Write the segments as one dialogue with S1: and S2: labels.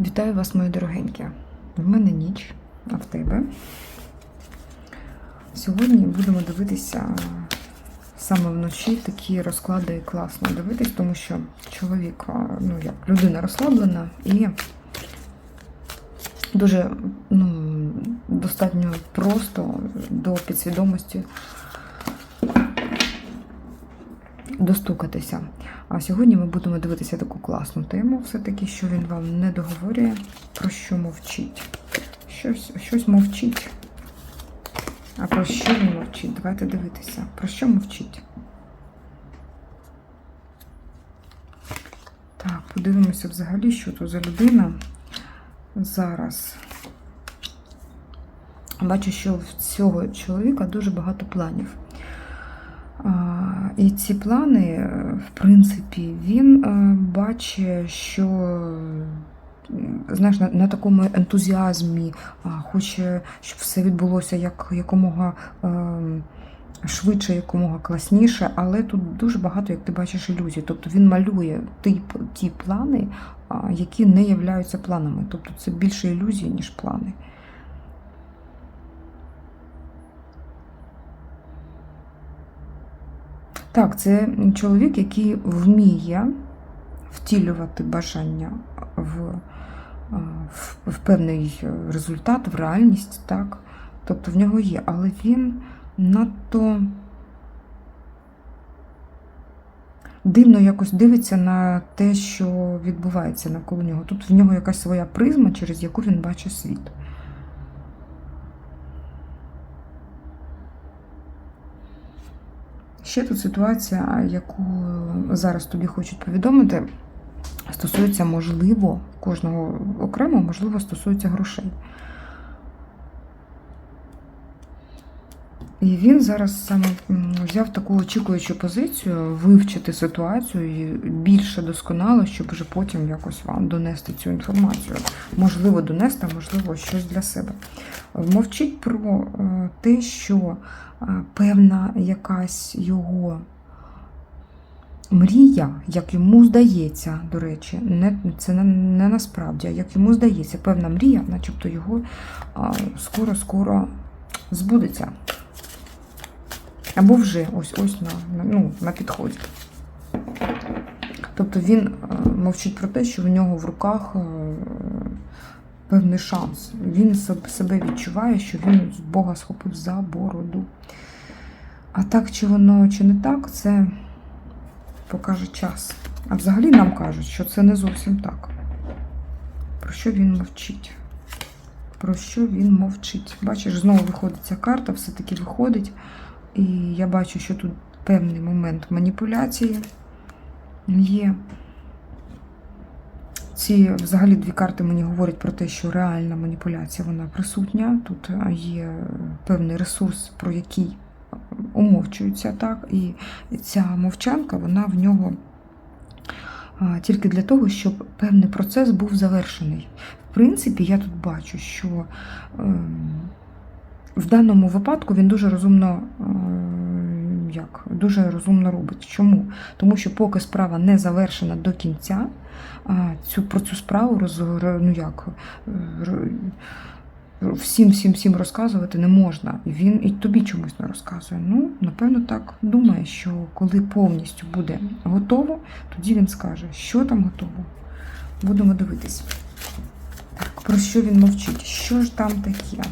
S1: Вітаю вас, мої дорогенькі. В мене ніч, а в тебе. Сьогодні будемо дивитися саме вночі такі розклади класно дивитись, тому що чоловік, як людина розслаблена і дуже достатньо просто до підсвідомості достукатися. А сьогодні ми будемо дивитися таку класну тему, все-таки, що він вам не договорює, про що мовчить. Щось мовчить. А про що він мовчить? Давайте дивитися. Про що мовчить? Так, подивимося взагалі, що тут за людина зараз. Бачу, що в цього чоловіка дуже багато планів. І ці плани, в принципі, він бачить, що, знаєш, на такому ентузіазмі хоче, щоб все відбулося якомога швидше, якомога класніше, але тут дуже багато, як ти бачиш, ілюзій. Тобто він малює ті плани, які не являються планами. Тобто це більше ілюзії, ніж плани. Так, це чоловік, який вміє втілювати бажання в певний результат, в реальність, так? Тобто в нього є, але він надто дивно якось дивиться на те, що відбувається навколо нього. Тут в нього якась своя призма, через яку він бачить світ. Ще тут ситуація, яку зараз тобі хочуть повідомити, стосується, можливо, кожного окремо, можливо, стосується грошей. І він зараз саме взяв таку очікуючу позицію, вивчити ситуацію і більше досконало, щоб вже потім якось вам донести цю інформацію. Можливо, донести, а можливо, щось для себе. Мовчить про те, що певна якась його мрія, як йому здається, до речі, це не насправді, а як йому здається, певна мрія, начебто його скоро-скоро збудеться. Або вже ось на підході. Тобто він мовчить про те, що в нього в руках певний шанс. Він себе відчуває, що він з Бога схопив за бороду. А так, чи воно, чи не так, це покаже час. А взагалі нам кажуть, що це не зовсім так. Про що він мовчить? Про що він мовчить? Бачиш, знову виходить ця карта, все-таки виходить. І я бачу, що тут певний момент маніпуляції є. Ці взагалі дві карти мені говорять про те, що реальна маніпуляція, вона присутня. Тут є певний ресурс, про який умовчується, так, і ця мовчанка, вона в нього тільки для того, щоб певний процес був завершений. В принципі, я тут бачу, що в даному випадку він дуже розумно, робить. Чому? Тому що поки справа не завершена до кінця, про цю справу всім розказувати не можна. Він і тобі чомусь не розказує. Напевно, так думає, що коли повністю буде готово, тоді він скаже, що там готово. Будемо дивитись. Так, про що він мовчить? Що ж там таке?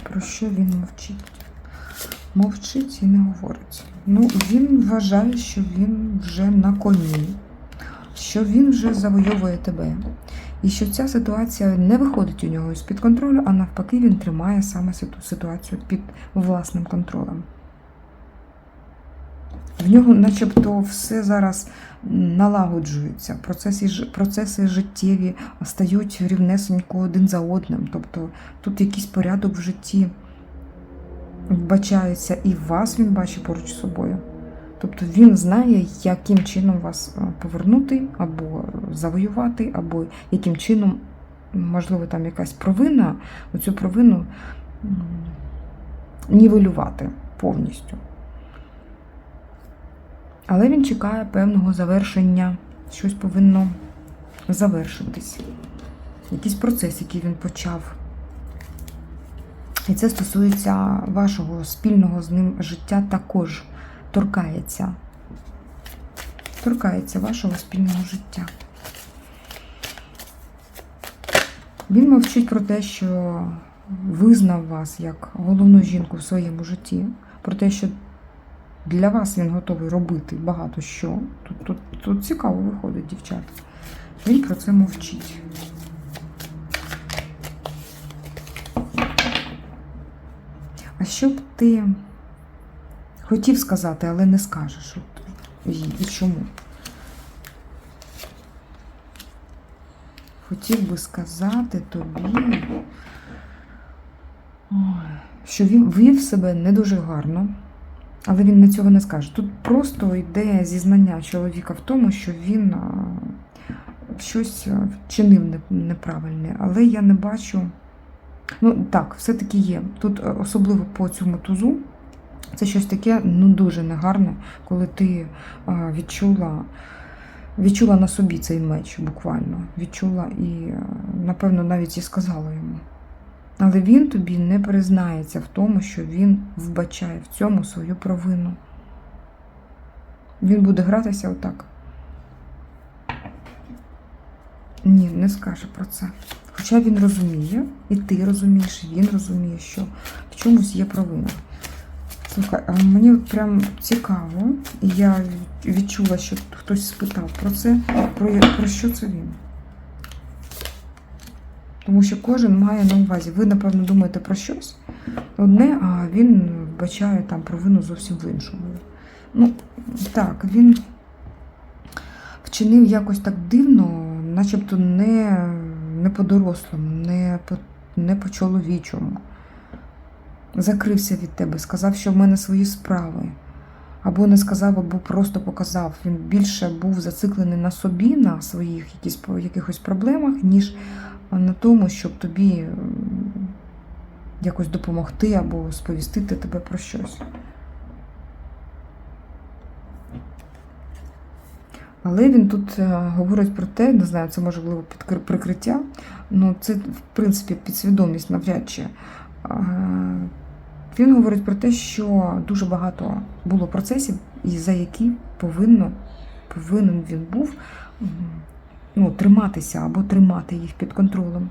S1: Про що він мовчить? Мовчить і не говорить. Він вважає, що він вже на коні, що він вже завойовує тебе. І що ця ситуація не виходить у нього з-під контролю, а навпаки він тримає саме ситуацію під власним контролем. В нього начебто все зараз налагоджується, процеси життєві стають рівнесенько один за одним. Тобто тут якийсь порядок в житті вбачається, і вас він бачить поруч з собою. Тобто він знає, яким чином вас повернути, або завоювати, або яким чином, можливо, там якась провина, оцю провину нівелювати повністю. Але він чекає певного завершення щось повинно завершитись. Якийсь процес, який він почав. І це стосується вашого спільного з ним життя також. Торкається вашого спільного життя. Він мовчить про те, що визнав вас як головну жінку в своєму житті, про те, що для вас він готовий робити багато що. Тут цікаво виходить, дівчата. Він про це мовчить. А що б ти хотів сказати, але не скажеш їй? І чому? Хотів би сказати тобі, що він вів себе не дуже гарно, але він цього не скаже. Тут просто йде зізнання чоловіка в тому, що він щось вчинив неправильне, але я не бачу. Ну так, все-таки є. Тут особливо по цьому тузу, це щось таке, ну, дуже негарне, коли ти відчула на собі цей меч, буквально. Відчула і, напевно, навіть і сказала йому. Але він тобі не признається в тому, що він вбачає в цьому свою провину. Він буде гратися отак. Ні, не скаже про це. Хоча він розуміє, і ти розумієш, і він розуміє, що в чомусь є провина. Слухай, а мені прям цікаво, і я відчула, що хтось спитав про це, про що це він. Тому що кожен має на увазі. Ви, напевно, думаєте про щось одне, а він вбачає там провину зовсім в іншому. Ну, так, він вчинив якось так дивно, начебто не по-дорослому, не по-чоловічому. Закрився від тебе, сказав, що в мене свої справи. Або не сказав, або просто показав. Він більше був зациклений на собі, на своїх якихось проблемах, ніж на тому, щоб тобі якось допомогти або сповістити тебе про щось. Але він тут говорить про те, не знаю, це можливо під прикриття, але це, в принципі, підсвідомість навряд чи. Він говорить про те, що дуже багато було процесів, і за які повинен він був триматися або тримати їх під контролем.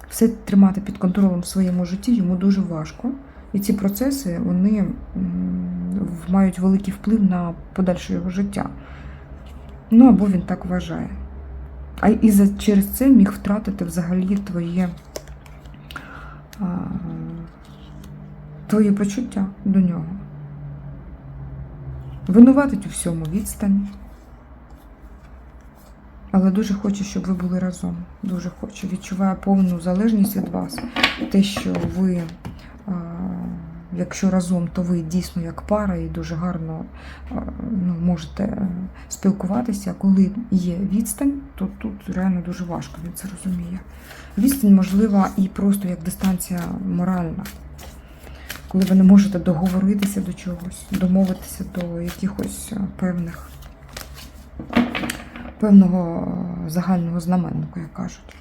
S1: Все тримати під контролем в своєму житті йому дуже важко. І ці процеси, вони мають великий вплив на подальше його життя. Ну, або він так вважає. А і через це міг втратити взагалі твої почуття до нього. Винуватить у всьому відстань. Але дуже хоче, щоб ви були разом. Дуже хоче. Відчуває повну залежність від вас. Те, що ви, якщо разом, то ви дійсно як пара і дуже гарно можете спілкуватися. А коли є відстань, то тут реально дуже важко, він це розуміє. Відстань можлива і просто як дистанція моральна. Коли ви не можете договоритися до чогось, домовитися до якихось певного загального знаменника, як кажуть.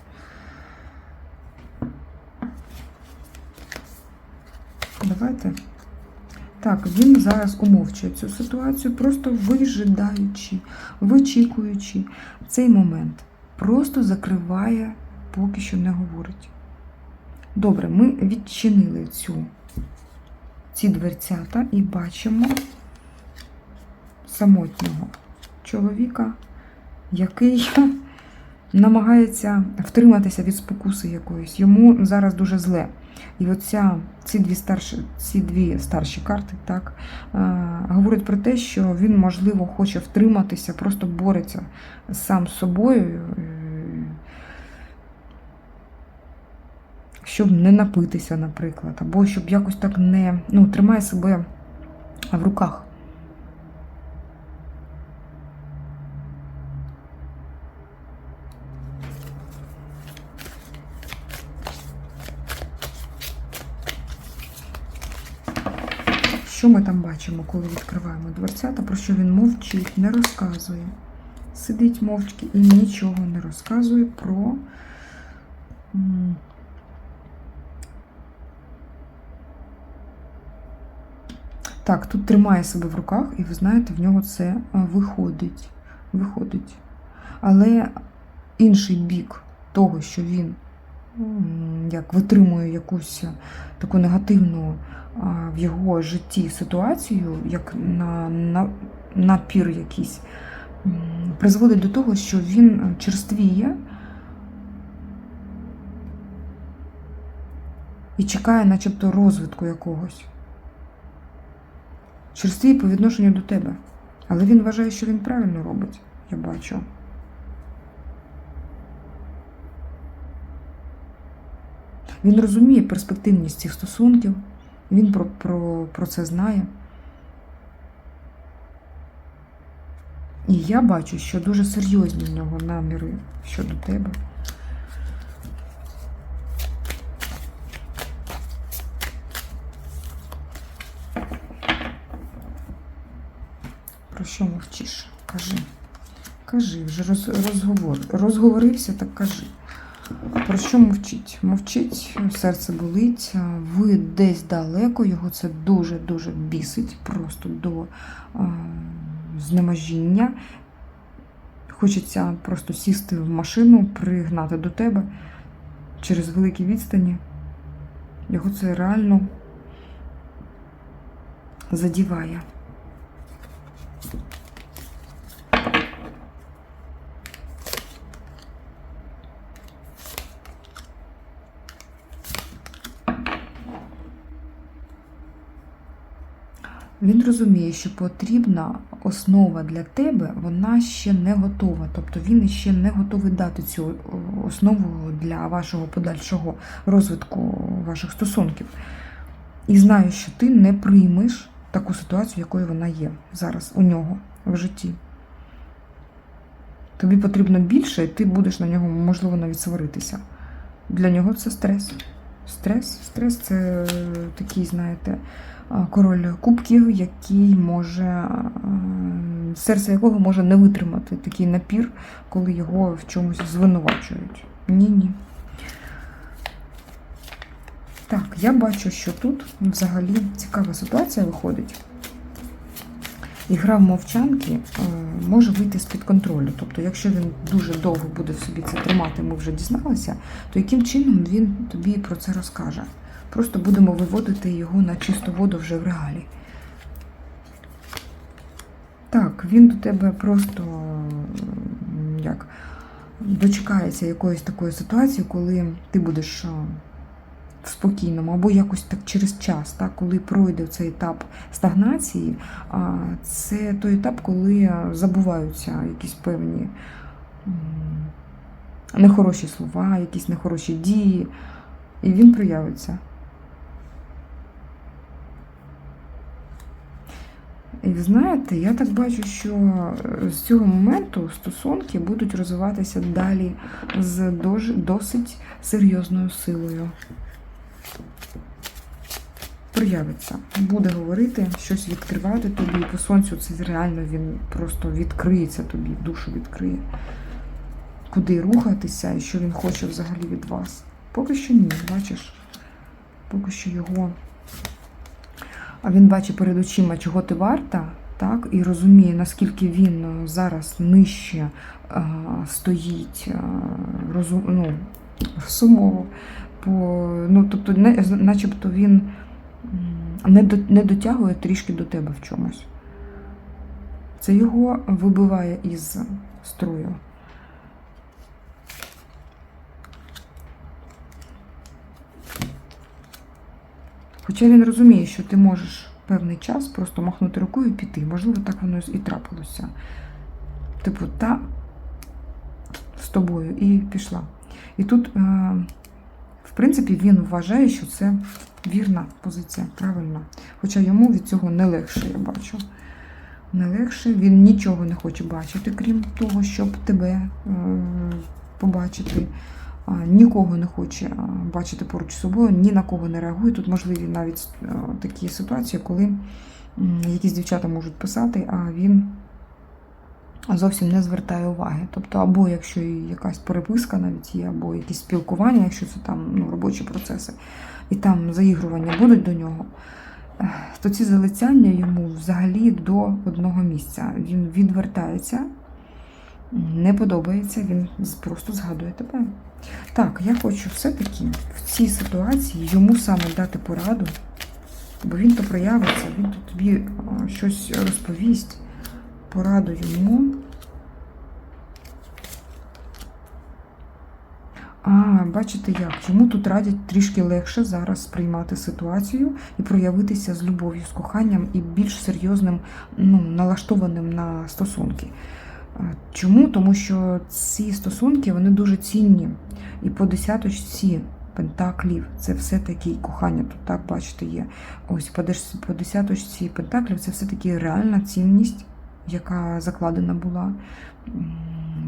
S1: Давайте. Так, він зараз умовчує цю ситуацію, просто вижидаючи, вичікуючи цей момент. Просто закриває, поки що не говорить. Добре, ми відчинили ці дверцята і бачимо самотнього чоловіка, який намагається втриматися від спокуси якоїсь. Йому зараз дуже зле. І ці дві старші карти так, говорять про те, що він, можливо, хоче втриматися, просто бореться сам з собою, щоб не напитися, наприклад, або щоб якось так тримає себе в руках. Що ми там бачимо, коли відкриваємо дверцята, про що він мовчить, не розказує. сидить мовчки і нічого не розказує про так, тут тримає себе в руках, і ви знаєте, в нього це виходить. Виходить. Але інший бік того, що він як витримує якусь таку негативну в його житті ситуацію, як напір якийсь, призводить до того, що він черствіє і чекає начебто розвитку якогось. Черствіє по відношенню до тебе. Але він вважає, що він правильно робить, я бачу. Він розуміє перспективність цих стосунків, він про це знає. І я бачу, що дуже серйозні в нього наміри щодо тебе. Про що мовчиш? Кажи. Кажи, вже розговорився, так кажи. Про що мовчить? Мовчить, серце болить, ви десь далеко, його це дуже-дуже бісить, просто до знеможіння. Хочеться просто сісти в машину, пригнати до тебе через великі відстані. Його це реально задіває. Він розуміє, що потрібна основа для тебе, вона ще не готова. Тобто він ще не готовий дати цю основу для вашого подальшого розвитку ваших стосунків. І знає, що ти не приймеш таку ситуацію, якою вона є зараз у нього в житті. Тобі потрібно більше, і ти будеш на нього, можливо, навіть сваритися. Для нього це стрес. Стрес – це такий, знаєте, король кубків, який може, серце якого може не витримати такий напір, коли його в чомусь звинувачують. Ні. Так, я бачу, що тут взагалі цікава ситуація виходить. І гра в мовчанки може вийти з-під контролю. Тобто, якщо він дуже довго буде в собі це тримати, ми вже дізналися, то яким чином він тобі про це розкаже? Просто будемо виводити його на чисту воду вже в реалі. Так, він до тебе просто як дочекається якоїсь такої ситуації, коли ти будеш в спокійному, або якось так через час, так, коли пройде цей етап стагнації, це той етап, коли забуваються якісь певні нехороші слова, якісь нехороші дії, і він проявиться. І ви знаєте, я так бачу, що з цього моменту стосунки будуть розвиватися далі з досить серйозною силою. Проявиться, буде говорити, щось відкривати тобі, по сонцю це реально він просто відкриється тобі, душу відкриє. Куди рухатися і що він хоче взагалі від вас. Поки що ні, бачиш, поки що його... А він бачить перед очима, чого ти варта, так, і розуміє, наскільки він зараз нижче стоїть сумово. Тобто, начебто він не дотягує трішки до тебе в чомусь. Це його вибиває із строю. Хоча він розуміє, що ти можеш певний час просто махнути рукою і піти. Можливо, так воно і трапилося. Типу, та з тобою, і пішла. І тут, в принципі, він вважає, що це вірна позиція, правильно. Хоча йому від цього не легше, я бачу. Не легше, він нічого не хоче бачити, крім того, щоб тебе побачити. Нікого не хоче бачити поруч з собою, ні на кого не реагує. Тут можливі навіть такі ситуації, коли якісь дівчата можуть писати, а він зовсім не звертає уваги. Тобто, або якщо якась переписка навіть є, або якісь спілкування, якщо це там робочі процеси, і там заігрування будуть до нього, то ці залицяння йому взагалі до одного місця. Він відвертається, не подобається, він просто згадує тебе. Так, я хочу все-таки в цій ситуації йому саме дати пораду, бо він то проявиться, він то тобі щось розповість, пораду йому. Бачите як? Йому тут радять трішки легше зараз сприймати ситуацію і проявитися з любов'ю, з коханням і більш серйозним, налаштованим на стосунки. Чому? Тому що ці стосунки, вони дуже цінні. І по десяточці пентаклів, це все-таки кохання, тут так, бачите, є. Ось по десяточці пентаклів це все-таки реальна цінність, яка закладена була.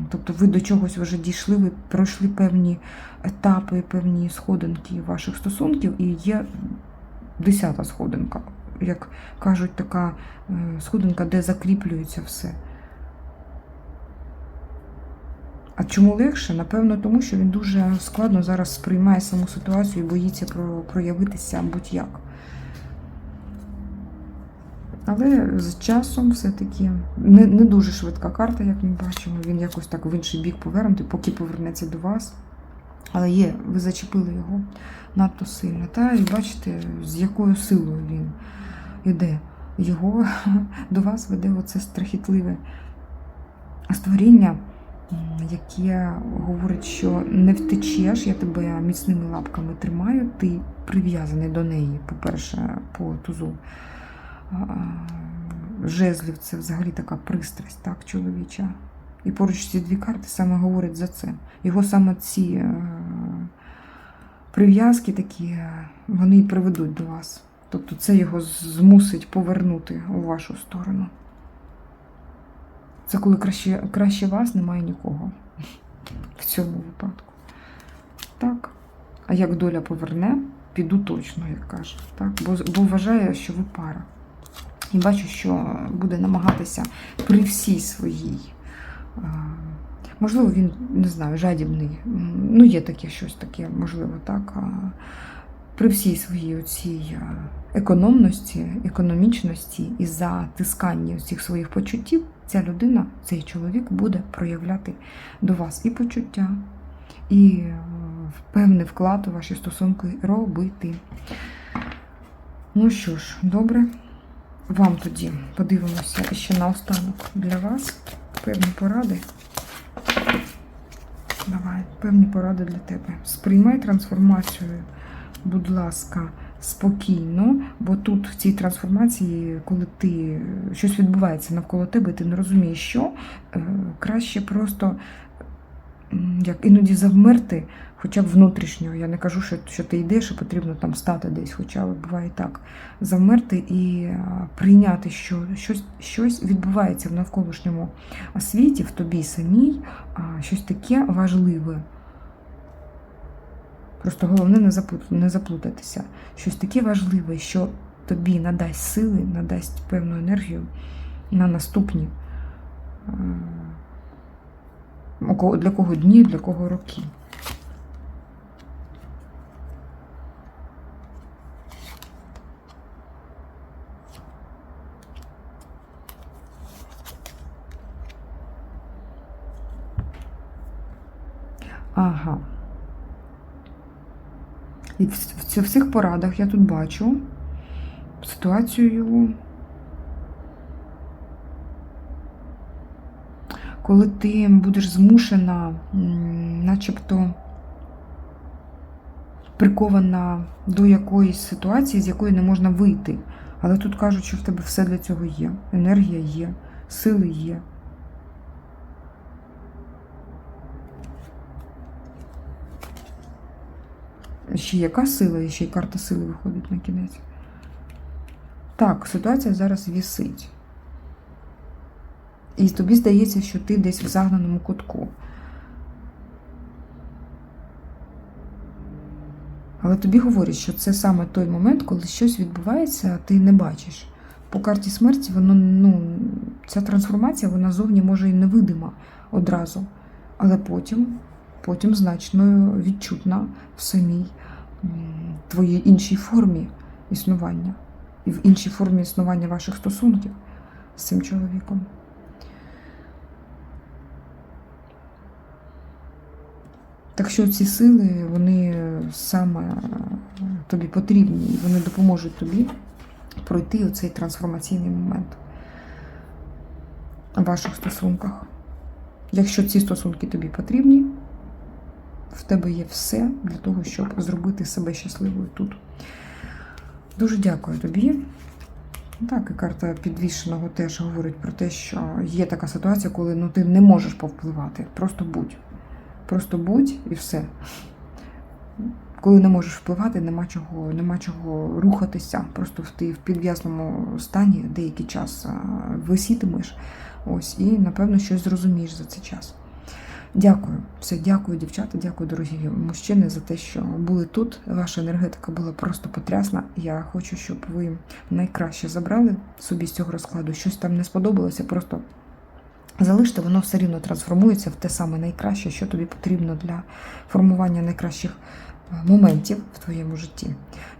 S1: Тобто ви до чогось вже дійшли, ви пройшли певні етапи, певні сходинки ваших стосунків, і є 10-та сходинка, як кажуть, така сходинка, де закріплюється все. А чому легше? Напевно, тому що він дуже складно зараз сприймає саму ситуацію і боїться проявитися будь-як. Але з часом все-таки не дуже швидка карта, як ми бачимо. Він якось так в інший бік повернутий, поки повернеться до вас. Але ви зачепили його надто сильно. І бачите, з якою силою він йде. Його до вас веде оце страхітливе створіння, яке говорить, що не втечеш, я тебе міцними лапками тримаю, ти прив'язаний до неї, по-перше, по тузу жезлів, це взагалі така пристрасть, так, чоловіча. І поруч ці дві карти саме говорять за це. Його саме ці прив'язки такі, вони і приведуть до вас. Тобто це його змусить повернути у вашу сторону. Це коли краще вас немає нікого в цьому випадку. Так. А як доля поверне, піду точно, як каже. Так? Бо вважає, що ви пара. І бачу, що буде намагатися при всій своїй, можливо, він, не знаю, жадібний, є таке щось таке, можливо, так, при всій своїй оцій економності, економічності і затисканні всіх своїх почуттів, ця людина, цей чоловік буде проявляти до вас і почуття, і певний вклад у ваші стосунки робити. Ну що ж, добре. Вам тоді подивимося ще наостанок для вас певні поради. Давай, певні поради для тебе. Сприймай трансформацію, будь ласка, спокійно, бо тут в цій трансформації, коли щось відбувається навколо тебе, ти не розумієш, що, краще просто іноді завмерти, хоча б внутрішньо. Я не кажу, що ти йдеш і потрібно там стати десь, хоча буває так. Завмерти і прийняти, що щось відбувається в навколишньому світі, в тобі самій, щось таке важливе. Просто головне не заплутатися. Щось таке важливе, що тобі надасть сили, надасть певну енергію на наступні для кого дні, для кого роки. Ага. І в цих порадах я тут бачу ситуацію, коли ти будеш змушена, начебто прикована до якоїсь ситуації, з якої не можна вийти. Але тут кажуть, що в тебе все для цього є. Енергія є, сили є. Ще яка сила, і ще й карта сили виходить на кінець. Так, ситуація зараз вісить. І тобі здається, що ти десь в загнаному кутку. Але тобі говорять, що це саме той момент, коли щось відбувається, а ти не бачиш. по карті смерті, воно, ця трансформація, вона зовні може і невидима одразу, але потім значно відчутна в самій твоїй іншій формі існування. І в іншій формі існування ваших стосунків з цим чоловіком. Так що ці сили, вони саме тобі потрібні, і вони допоможуть тобі пройти оцей трансформаційний момент в ваших стосунках. Якщо ці стосунки тобі потрібні, в тебе є все для того, щоб зробити себе щасливою тут. Дуже дякую тобі. Так, і карта підвішеного теж говорить про те, що є така ситуація, коли ти не можеш повпливати. Просто будь. Просто будь і все. Коли не можеш впливати, нема чого рухатися. Просто ти в підв'язному стані деякий час висітимеш. Ось, і, напевно, щось зрозумієш за цей час. Дякую. Все, дякую, дівчата, дякую, дорогі мужчини, за те, що були тут. Ваша енергетика була просто потрясна. Я хочу, щоб ви найкраще забрали собі з цього розкладу. Щось там не сподобалося, просто залиште, воно все рівно трансформується в те саме найкраще, що тобі потрібно для формування найкращих моментів в твоєму житті.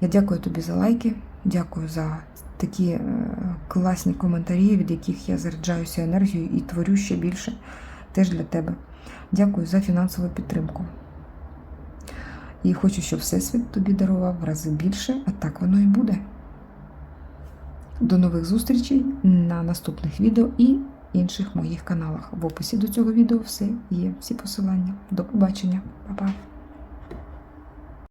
S1: Я дякую тобі за лайки, дякую за такі класні коментарі, від яких я заряджаюся енергією і творю ще більше теж для тебе. Дякую за фінансову підтримку. І хочу, щоб Всесвіт тобі дарував в рази більше, а так воно і буде. До нових зустрічей на наступних відео і інших моїх каналах. В описі до цього відео все є, всі посилання. До побачення. Па-па.